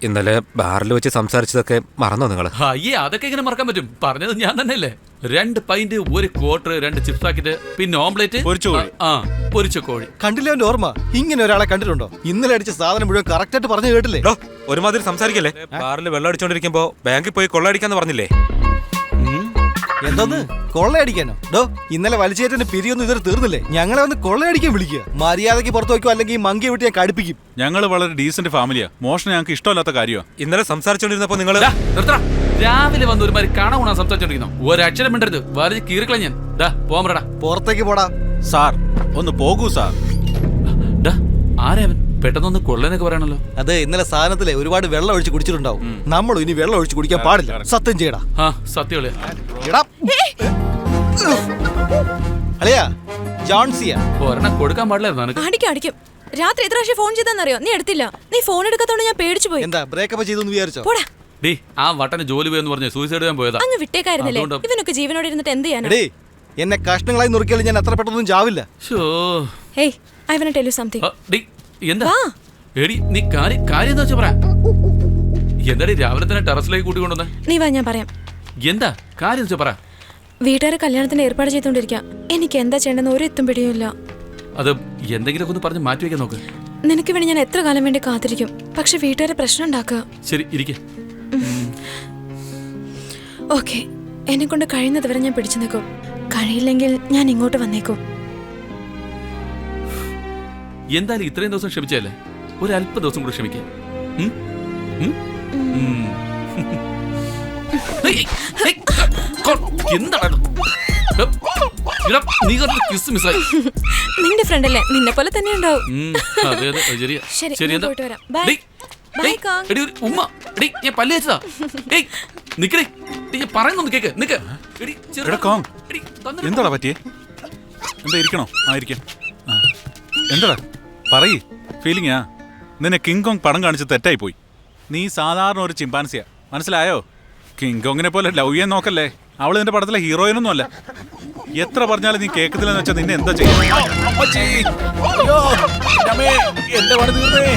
ഇന്നലെ ബാറിൽ വെച്ച് സംസാരിച്ചതൊക്കെ മറന്നോ നിങ്ങള്? അയ്യേ, അതൊക്കെ എങ്ങനെ മറക്കാൻ പറ്റും? പറഞ്ഞത് ഞാൻ തന്നെയല്ലേ. 2 പൈന്റ്, 1 ക്വാർട്ടർ, 2 ചിപ്സ് പാക്കറ്റ്, പിന്നെ ഓംപ്ലേറ്റ്, പൊരിച്ച കോഴി. കണ്ടില്ല അവന്റെ ഓർമ്മ? ഇങ്ങനെ ഒരാളെ കണ്ടിട്ടുണ്ടോ? ഇന്നലെ അടിച്ച സാധനം മുഴുവൻ കറക്റ്റ് ആയിട്ട് പറഞ്ഞു കേട്ടില്ലേ? ഒരുമാതിരി സംസാരിക്കല്ലേ. ബാറിൽ വെള്ളം അടിച്ചോണ്ടിരിക്കുമ്പോ ബാങ്കിൽ പോയി കൊള്ളയടിക്കാന്ന് പറഞ്ഞില്ലേ? എന്തോന്ന് കൊള്ളയടിക്കാനോ? ഇന്നലെ വലിച്ചേറ്റന്റെ പിരിയൊന്നും ഇതുവരെ തീർന്നില്ലേ? ഞങ്ങളെ വന്ന് കൊള്ളയടിക്കാൻ വിളിക്കുക. മര്യാദയ്ക്ക് പുറത്തു വയ്ക്കും, അല്ലെങ്കിൽ മങ്കി വിട്ട് ഞാൻ കടുപ്പിക്കും. ഞങ്ങള് വളരെ ഡീസന്റ് ഫാമിലിയാ. മോഷണം ഞങ്ങൾക്ക് ഇഷ്ടമല്ലാത്ത കാര്യമാണ്. ഇന്നലെ സംസാരിച്ചോണ്ടിരുന്നപ്പോ നിങ്ങൾ രാവിലെ വന്ന് ഒരുമാതിരി കാണാൻ സംസാരിച്ചോണ്ടിരിക്കുന്നു. ഒരക്ഷരം മിണ്ടരുത്, വളരെ കീറിക്കള ഞാൻ. പോമറടാ, പുറത്തേക്ക് പോടാ. സാർ ഒന്ന് പോകൂ സാർ. ആരവൻ പെട്ടെന്നൊന്ന് കൊള്ളനൊക്കെ പറയണല്ലോ. അത് ഇന്നലെ സാധനത്തിലെ ഒരുപാട് വെള്ളം ഒഴിച്ച് കുടിച്ചിട്ടുണ്ടാവും. നമ്മളും ഇനി വെള്ളം ഒഴിച്ച് കുടിക്കാൻ പാടില്ല. സത്യം ചെയ്യടാ. സത്യം അല്ലയാ ജോൺസിയാ. ഒരെണ്ണം കൊടുക്കാൻ പാടില്ലായിരുന്നു. അടിക്കും. രാത്രി എത്ര പ്രാവശ്യം ഫോൺ ചെയ്തെന്നറിയോ? നീ എടുത്തില്ല. നീ ഫോൺ എടുക്കാത്തോണ്ട് ഞാൻ പേടിച്ചു പോയി. എന്താ ബ്രേക്കപ്പ് ചെയ്തു വിചാരിച്ചോ? ആ വട്ടന് ജോലി പോയെന്ന് പറഞ്ഞ് സൂയിസൈഡ് ചെയ്യാൻ പോയതാ. അങ്ങ് വിട്ടേക്കായിരുന്നില്ലേ? ഇവനൊക്കെ ജീവനോട് ഇരുന്നിട്ട് എന്ത് ചെയ്യാനാ? എന്നെ കഷ്ണങ്ങളായി നുറുക്കിയാലും ഞാൻ അത്ര പെട്ടെന്നൊന്നും ചാവില്ല. I want to tell you something. എന്താ എടി, നീ കാര്യം എന്താ വെച്ചാ പറ. എന്താടി രാവിലെ തന്നെ ടെറസിലേക്ക് കൂട്ടിക്കൊണ്ടുവന്നേ? നീ വാ, ഞാൻ പറയാം. എന്താ കാര്യം വെച്ചാ പറ. വീട്ടുകാരെ കല്യാണത്തിന് ഏർപ്പാട് ചെയ്തോണ്ടിരിക്കാം. എനിക്ക് എന്താ ചെയ്യണമെന്ന് ഒരു എത്തും പിടിയുമില്ല. അത് എന്തെങ്കിലും ഒന്ന് പറഞ്ഞ് മാറ്റി വെക്കാൻ നോക്ക്. നിനക്ക് വേണ്ടി ഞാൻ എത്ര കാലം വേണ്ടി കാത്തിരിക്കും. പക്ഷെ വീട്ടുകാരെ പ്രശ്നം ഉണ്ടാക്കുക. ശരി, ഇരിക്കെ. ഓക്കെ, എന്നെ കൊണ്ട് കഴിയുന്നത് വരെ ഞാൻ പിടിച്ചു നിൽക്കും. കഴിയില്ലെങ്കിൽ ഞാൻ ഇങ്ങോട്ട് വന്നേക്കും. എന്തായാലും ഇത്രയും ദിവസം ക്ഷമിച്ചല്ലേ, ഒരല്പ ദിവസം കൂടെ ക്ഷമിക്കാം. നിന്റെ ഫ്രണ്ട് അല്ലേ? നിന്നെ പോലെ തന്നെ ഉണ്ടാവും. എന്താടാ പറ്റിയേ? എന്താ ഇരിക്കണോ? ആയിരിക്കാം. എന്താടാ പറയ്. ഫീലിംഗാ? നിന്നെ കിങ് കോങ് പടം കാണിച്ച് തെറ്റായി പോയി. നീ സാധാരണ ഒരു ചിമ്പാൻസിയാ, മനസ്സിലായോ? കിങ് കോങ്ങിനെ പോലെ ലവ് ചെയ്യാൻ നോക്കല്ലേ. അവള് നിന്റെ പടത്തിലെ ഹീറോയിനൊന്നും അല്ല. എത്ര പറഞ്ഞാലും നീ കേൾക്കത്തില്ലെന്ന് വെച്ചാൽ നിന്നെ എന്താ ചെയ്യും? എന്റെ പണി തീർന്നേ.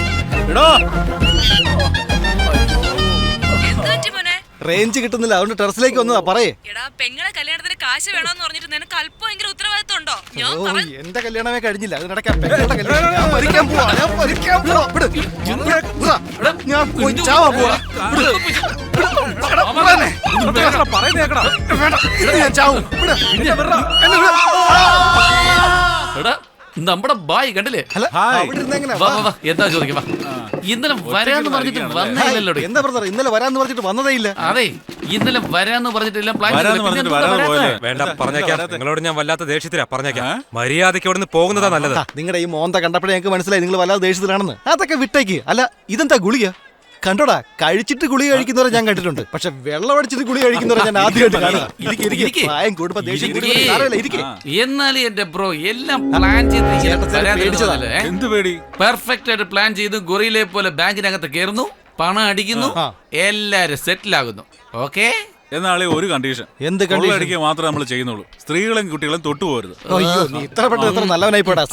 റേഞ്ച് കിട്ടുന്നില്ല, അതുകൊണ്ട് ടെറസിലേക്ക് വന്നതാ. പറയേ. പെങ്ങളെ കല്യാണത്തിന് കാശ് വേണമെന്ന് പറഞ്ഞിട്ട് നിനക്ക് അല്പം ഭയങ്കര ഉത്തരവാദിത്വം ഉണ്ടോ? എന്റെ കല്യാണമേ കഴിഞ്ഞില്ല, അതിനിടയ്ക്ക് നമ്മുടെ ബായ് കണ്ടില്ലേ? എന്താ ചോദിക്കാം. ഇന്നലെ വരാന്ന് പറഞ്ഞിട്ട് വന്നില്ലല്ലോ. എന്താ ബ്രദർ, ഇന്നലെ വരാന്ന് പറഞ്ഞിട്ട് വന്നതേ ഇല്ല? അതെ, ഇന്നലെ വരാന്ന് പറഞ്ഞിട്ടില്ല. വേണ്ട, പറഞ്ഞേക്കാം. നിങ്ങളോട് ഞാൻ വല്ലാത്ത ദേഷ്യത്തിലാ. പറഞ്ഞേക്കാം, മര്യാദയ്ക്ക് അവിടെ നിന്ന് പോകുന്നതാ നല്ലത്. നിങ്ങളുടെ ഈ മോന്ത കണ്ടപ്പോഴേ ഞങ്ങൾക്ക് മനസ്സിലായി നിങ്ങൾ വല്ലാതെ ദേഷ്യത്തിലാണെന്ന്. അതൊക്കെ വിട്ടേക്ക്. അല്ല, ഇതെന്താ ഗുളിക? കണ്ടോടാ, കഴിച്ചിട്ട് ഗുളിക കഴിക്കുന്നവരെ ഞാൻ കണ്ടിട്ടുണ്ട്, പക്ഷെ വെള്ളം അടിച്ചിട്ട് ഗുളിക കഴിക്കുന്നവരെ ഞാൻ ആദ്യമായിട്ട് കാണുക. എന്നാലും എന്റെ ബ്രോ എല്ലാം പ്ലാൻ ചെയ്ത് പെർഫെക്റ്റ് ആയിട്ട് പ്ലാൻ ചെയ്ത് ഗൊറിയിലെ പോലെ ബാങ്കിനകത്ത് കയറുന്നു, പണം അടിക്കുന്നു, എല്ലാരും സെറ്റിൽ ആകുന്നു. ഓക്കെ, എന്നാളെ ഒരു കണ്ടീഷൻ. എന്ത് കണ്ടീഷൻ? അടിക്കുക മാത്രമേ നമ്മൾ ചെയ്യുന്നുള്ളൂ. സ്ത്രീകളും കുട്ടികളും തൊട്ടുപോകരുത്. അയ്യോ, നീ ഇത്ര പെട്ടെന്ന് എത്ര നല്ലവനായി പോടാ.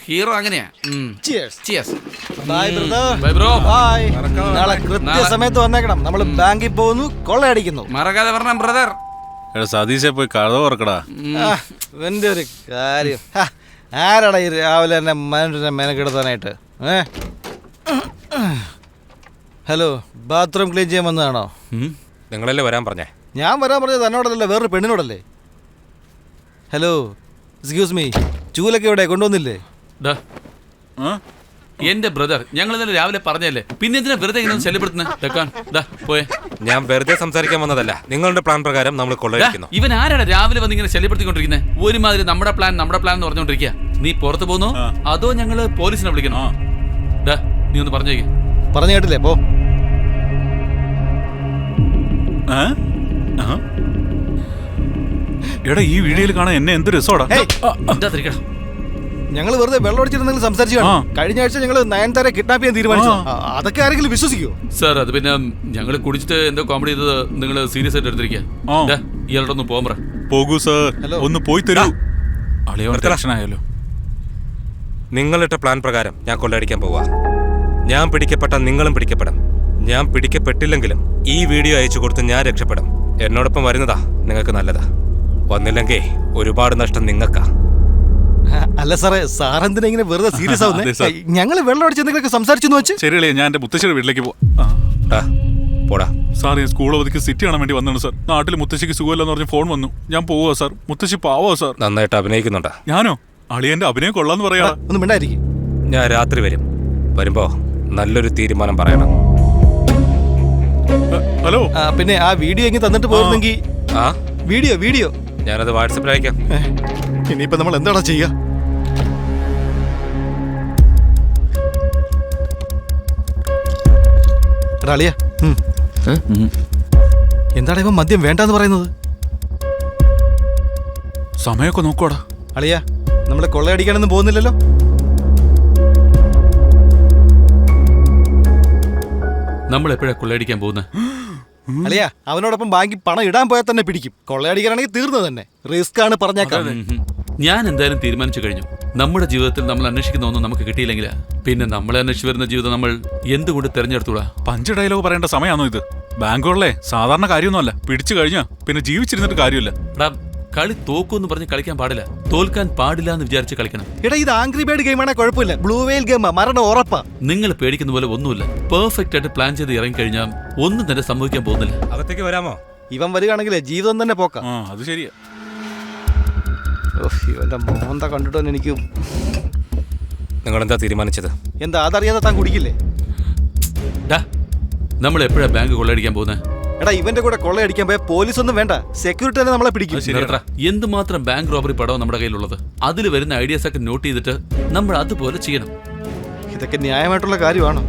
ഹീറോ അങ്ങനെയാ. നാളെ കൃത്യസമയത്ത് വന്നേക്കണം. നമ്മൾ ബാങ്കിൽ പോകുന്നു, കൊള്ളയടിക്കുന്നു. മറക്കാതെ പറഞ്ഞ ബ്രദർ. സതീശെ പോയി കഥ ഓർക്കടാ. എന്റെ ഒരു കാര്യം, ആരാടാ ഈ രാവിലെ തന്നെ മനുഷ്യനെ മെനക്കെടുത്താനായിട്ട്? ഹലോ, ബാത്റൂം ക്ലീൻ ചെയ്യാൻ വന്നതാണോ? നിങ്ങളല്ലേ വരാൻ പറഞ്ഞേ? ഞാൻ വരാൻ പറഞ്ഞത് എന്നോടല്ലേ, വേറൊരു പെണ്ണിനോടല്ലേ? ഹലോ, എക്സ്ക്യൂസ് മീ, ചൂലൊക്കെ ഇവിടെ കൊണ്ടുവന്നില്ലേ? എന്റെ ബ്രദർ, ഞങ്ങൾ ഇന്നലെ രാവിലെ പറഞ്ഞല്ലേ, പിന്നെ എന്തിനാ വെറുതെ ഇങ്ങനെ ശല്യപ്പെടുത്തുന്നത്? പോയെ. ഞാൻ വെറുതെ സംസാരിക്കാൻ വന്നതല്ല, നിങ്ങളുടെ പ്ലാൻ പ്രകാരം നമ്മൾ കൊള്ളയടിക്കുന്നു. ഇവൻ ആരാണ് രാവിലെ വന്ന് ഇങ്ങനെ ശല്യപ്പെടുത്തിക്കൊണ്ടിരിക്കുന്നത്? ഒരുമാതിരി നമ്മുടെ പ്ലാൻ എന്ന് പറഞ്ഞുകൊണ്ടിരിക്കുക. നീ പുറത്തു പോകുന്നു അതോ ഞങ്ങള് പോലീസിനെ വിളിക്കണോ? നീ ഒന്ന് പറഞ്ഞു കേട്ടില്ലേ? പോ. എടാ, ഈ വീഡിയോയിൽ കാണാൻ എന്നെ എന്ത് രസോടാ. ഞങ്ങൾ വെറുതെ വെള്ളം അടിച്ചിരുന്നെങ്കിൽ സംസാരിച്ചു കാണും. കഴിഞ്ഞ ആഴ്ച ഞങ്ങൾ നയൻതാരെ കിഡ്നാപ്പ് ചെയ്യാൻ തീരുമാനിച്ചു. അതൊക്കെ ആരെങ്കിലും വിശ്വസിക്കോ? സാർ, അത് പിന്നെ ഞങ്ങൾ കുടിച്ചിട്ട് എന്തോ കോമഡി ചെയ്തത് നിങ്ങൾ സീരിയസ് ആയിട്ട് എടുത്തിരിക്കുക. ഇയാളുടെ ഒന്ന് പോകൂ സാർ, ഒന്ന് പോയി തരൂ. അളിയോ ടെൻഷനായല്ലോ. നിങ്ങളിട്ട പ്ലാൻ പ്രകാരം ഞാൻ കൊള്ളയടിക്കാൻ പോവാ. ഞാൻ പിടിക്കപ്പെട്ട നിങ്ങളും പിടിക്കപ്പെടും. ഞാൻ പിടിക്കപ്പെട്ടില്ലെങ്കിലും ഈ വീഡിയോ അയച്ചു കൊടുത്ത് ഞാൻ രക്ഷപ്പെടും. എന്നോടൊപ്പം വരുന്നതാ നിങ്ങൾക്ക് നല്ലതാ. വന്നില്ലെങ്കിൽ ഒരുപാട് നഷ്ടം നിങ്ങൾക്കാ. അല്ല സാറേ, സാറെന്തിനാ ഇങ്ങനെ വെറുതെ സീരിയസ് അതെ സാർ. ആവുന്നേ? ഞങ്ങൾ വെള്ളം അടിച്ച് എന്തെങ്കിലുമൊക്കെ സംസാരിച്ചു വെച്ച്. ശരിയല്ലേ, ഞാൻ എന്റെ മുത്തശ്ശിയുടെ വീട്ടിലേക്ക് പോടാ. സാർ, ഞാൻ സ്കൂൾ അവധിക്ക് സിറ്റി കാണാൻ വേണ്ടി വന്നാണ് സാർ. നാട്ടിൽ മുത്തശ്ശിക്ക് സുഖമില്ലെന്ന് പറഞ്ഞ് ഫോൺ വന്നു. ഞാൻ പോവാ സാർ. മുത്തശ്ശി പാവോ സാർ? നന്നായിട്ട് അഭിനയിക്കുന്നുണ്ടാ. ഞാനോ? അളിയന്റെ അഭിനയം കൊള്ളാന്ന് പറയാ. ഒന്ന് മിണ്ടായിരിക്കും. ഞാൻ രാത്രി വരും. വരുമ്പോ നല്ലൊരു തീരുമാനം പറയണം. ഹലോ. പിന്നെ ആ വീഡിയോ എങ്കിൽ തന്നിട്ട് പോകുന്നെങ്കിൽ. ആ വീഡിയോ ഞാനത് വാട്സപ്പിൽ അയക്കാം. ഇനിയിപ്പോ നമ്മൾ എന്താടാ ചെയ്യാ? അളിയ, എന്താണ് ഇവൻ മദ്യം വേണ്ടെന്ന് പറയുന്നത്? സമയമൊക്കെ നോക്കോടാ. അളിയ, നമ്മളെ കൊള്ളയടിക്കാനൊന്നും പോകുന്നില്ലല്ലോ. നമ്മൾ എപ്പോഴാ കൊള്ളയടിക്കാൻ പോകുന്നത്? അളിയ, അവനോടൊപ്പം ബാങ്കിൽ പണം ഇടാൻ പോയാൽ തന്നെ പിടിക്കും. കൊള്ളയടിക്കാനാണെങ്കിൽ തീർന്നു തന്നെ. റിസ്ക് ആണ് പറഞ്ഞേക്കാം. ഞാൻ എന്തായാലും തീരുമാനിച്ചു കഴിഞ്ഞു. നമ്മുടെ ജീവിതത്തിൽ നമ്മൾ അന്വേഷിക്കുന്ന ഒന്നും നമുക്ക് കിട്ടിയില്ലെങ്കിൽ പിന്നെ നമ്മളെ അന്വേഷിച്ച് വരുന്ന ജീവിതം നമ്മൾ എന്തുകൊണ്ട് തെരഞ്ഞെടുത്തൂടാ? പഞ്ച് ഡയലോഗ് പറയേണ്ട സമയമാണോ ഇത്? ബാങ്കുകളിലെ സാധാരണ കാര്യമൊന്നുമല്ല. പിടിച്ചു കഴിഞ്ഞാ പിന്നെ ജീവിച്ചിരുന്നിട്ട് കാര്യമില്ല. കളി തോക്കുമെന്ന് പറഞ്ഞ് കളിക്കാൻ പാടില്ല. തോൽക്കാൻ പാടില്ല എന്ന് വിചാരിച്ച് കളിക്കണം. എടാ, ഇത് ആംഗ്രി ബേർഡ് ഗെയിമാണെ കുഴപ്പമില്ല. ബ്ലൂ വെയിൽ ഗെയിമാ, മരണം ഉറപ്പാ. നിങ്ങൾ പേടിക്കുന്ന പോലെ ഒന്നുമില്ല. പെർഫെക്റ്റ് ആയിട്ട് പ്ലാൻ ചെയ്ത് ഇറങ്ങിക്കഴിഞ്ഞാൽ ഒന്നും തന്നെ സംഭവിക്കാൻ പോകുന്നില്ല. അകത്തേക്ക് വരാമോ? ഇവൻ വരികയാണെങ്കിലേ ജീവിതം തന്നെ പോക്കാം. അത് ശരിയാ. ഇവന്റെ മോന്ത കണ്ടിട്ട് തന്നെ എനിക്ക്. നിങ്ങളെന്താ തീരുമാനിച്ചത്? എന്താ അതറിയാതെ താൻ കുടിക്കില്ലേ? നമ്മൾ എപ്പോഴാ ബാങ്ക് കൊള്ളയടിക്കാൻ പോകുന്നത്? എടാ, ഇവന്റെ കൂടെ കൊള്ളയടിക്കാൻ പോയ പോലീസ് ഒന്നും വേണ്ട, സെക്യൂരിറ്റി തന്നെ നമ്മളെ പിടിക്കും. എന്തുമാത്രം ബാങ്ക് റോബറി പടവും നമ്മുടെ കയ്യിലുള്ളത്. അതിൽ വരുന്ന ഐഡിയാസ് ഒക്കെ നോട്ട് ചെയ്തിട്ട് നമ്മൾ അതുപോലെ ചെയ്യണം. ഇതൊക്കെ ന്യായമായിട്ടുള്ള കാര്യമാണോ?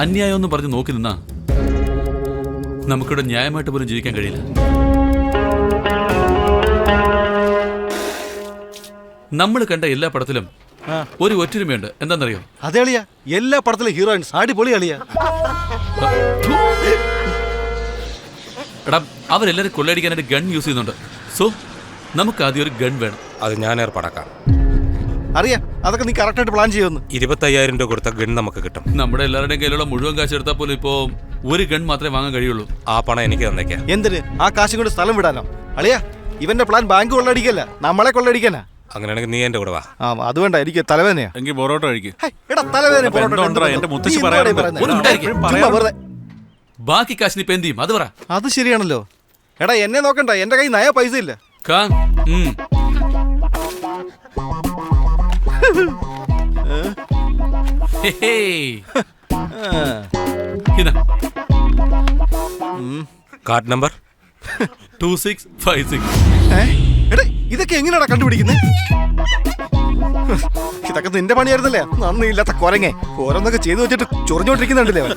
അന്യായം എന്ന് പറഞ്ഞ് നോക്കി നിന്നാ നമുക്കിവിടെ ന്യായമായിട്ട് പോലും ജീവിക്കാൻ കഴിയില്ല. നമ്മൾ കണ്ട എല്ലാ പടത്തിലും ഒരു ഒറ്റൊരുമയുണ്ട്. എന്താണെന്നറിയോ? അതെ അളിയാ, എല്ലാ പടത്തിലും ഹീറോയിൻസ് അടിപൊളി അളിയാ. എടാ, അവരെല്ലാരും കൊള്ളയടിക്കാനായിട്ട് ഗൺ യൂസ് ചെയ്യുന്നുണ്ട്. സോ നമുക്ക് ആദ്യം ഒരു ഗൺ വേണം. അത് ഞാൻ ഏർപ്പാടാക്കാം. അറിയാം, അതൊക്കെ നീ കറക്റ്റായിട്ട് പ്ലാൻ ചെയ്യുമെന്ന്. 25,000 രൂപ കൊടുത്ത ഗൺ നമുക്ക് കിട്ടും. നമ്മുടെ എല്ലാവരുടെയും കയ്യിലുള്ള മുഴുവൻ കാശ് എടുത്താൽ പോലും ഇപ്പോ ഒരു ഗൺ മാത്രമേ വാങ്ങാൻ കഴിയുള്ളൂ. ആ പണം എനിക്ക് തന്നേക്കാം. എന്തിന്? ആ കാശും കൊണ്ട് സ്ഥലം വിടാനോ? അളിയാ, ഇവന്റെ പ്ലാൻ ബാങ്ക് കൊള്ളയടിക്കല്ല, നമ്മളെ കൊള്ളയടിക്കാനാ. അങ്ങനെയാണെങ്കിൽ നീ എന്റെ കൂടെ വാ. അത് വേണ്ട, എനിക്ക് തലവേദനയാ. എങ്കിൽ പൊറോട്ട കഴിക്കും. ബാക്കി കാശിന് ഇപ്പൊ എന്ത് ചെയ്യും? അത് പറ. അത് ശരിയാണല്ലോ. എടാ, എന്നെ നോക്കണ്ട, എന്റെ കയ്യിൽ നയ പൈസ ഇല്ല. Card number 2656. എടാ, ഇതൊക്കെ എങ്ങനെയാടാ കണ്ടുപിടിക്കുന്നത്? ഇതൊക്കെ നിന്റെ പണിയായിരുന്നല്ലേ? നന്ദിയില്ലാത്ത കൊരങ്ങേ. ഓരോന്നൊക്കെ ചെയ്തു വെച്ചിട്ട് ചൊറിഞ്ഞോണ്ടിരിക്കുന്നുണ്ടല്ലേ അവൻ.